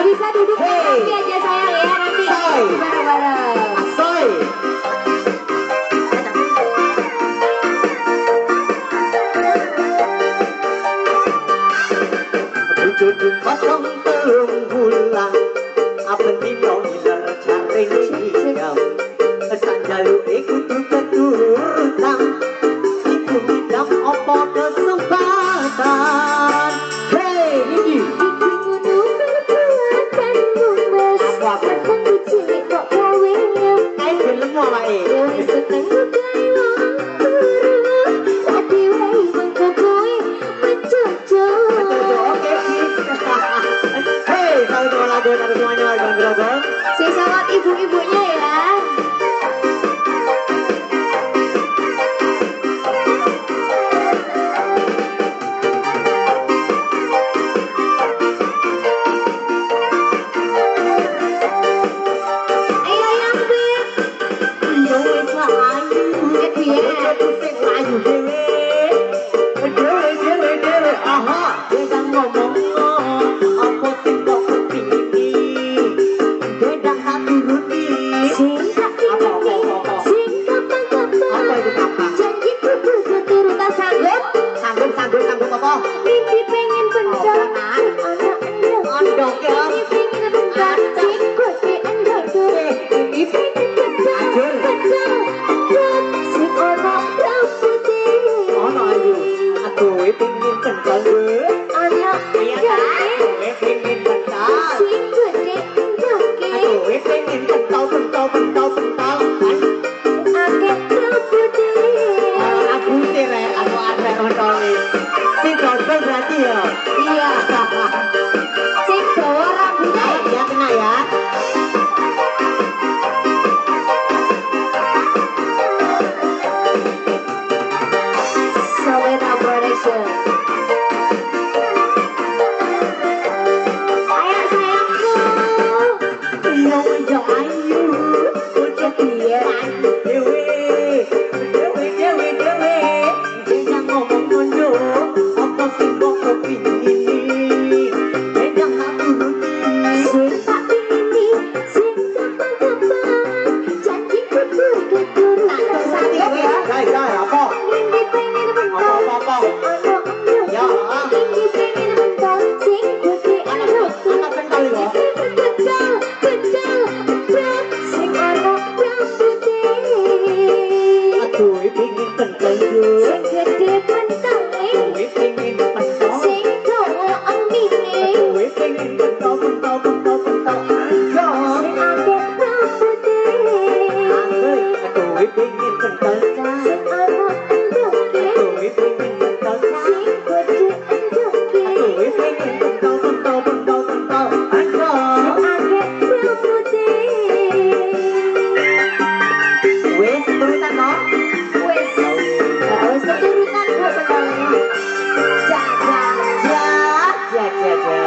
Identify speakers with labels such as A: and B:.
A: bisa duduk nanti aja sayang ya, nanti bareng-bareng.
B: Soy. Duduk kosong telung bulan, apa dino hiler caring jam, sanjalu ikut keturutan, ikut bidang opo kesempatan. Hey, Niki. Kain film apa Hey, kalau dua lagu ada semuanya warga Grogol.
A: Selamat ibu-ibunya ya. Ayo yang beb.
B: Yo wis ayu,
A: Iya.
B: sing ayu dhewe. Dhewe, aha, beda ngomong apa sing kok kepingini. Beda katuruti. Apa? Apa itu apa?
A: Janjiku berturutan sanggup.
B: Sanggup apa?
A: Mimpi pengen bentar.
B: Ondok ya.
A: Mimpi pengen bentar. Cikgu di endok tuh. Mimpi pengen bentar. Sing ono rambutnya.
B: Ono ayu. Aku pengin kental gue.
A: Anak
B: Iya kan? Gue pengin kental.
A: sing gede endoknya.
B: Aku pengin kental.
A: Akeh rambutnya.
B: Aku tirek, aku ada rontoli. Sing gogol berarti ya.
A: Iya. Sing bawa rambutnya.
B: Ya kena ya.
A: Solita Production. Ayo sayangku.
B: Yo yo ayu. Ucap
A: Iya.
B: dewe. Beda ngomong ngono, apa sing kok kepingini. Beda katuruti.
A: Sing tak pingini, sing gampang-gampang. Janjiku berturutan sanggup ya.
B: Guys, apa?
A: Mimpi pengen bentar.
B: Apa?
A: Sing ono endok.
B: Ya.
A: Mimpi pengen bentar. Sing gede endok tuh.
B: Anak kental ya.
A: Betul. Sing ono rambutnya.
B: Aku pengin kental gue.
A: Sing gede pentangnya.
B: Gue pengin kental.
A: Sing dawa emine.
B: Gue pengin kental.
A: Sing akeh rambutnya.
B: Gue pengin kental.
A: Sing ono endoknya.
B: Gue pengin kental.
A: Sing gede endoknya.
B: Gue pengin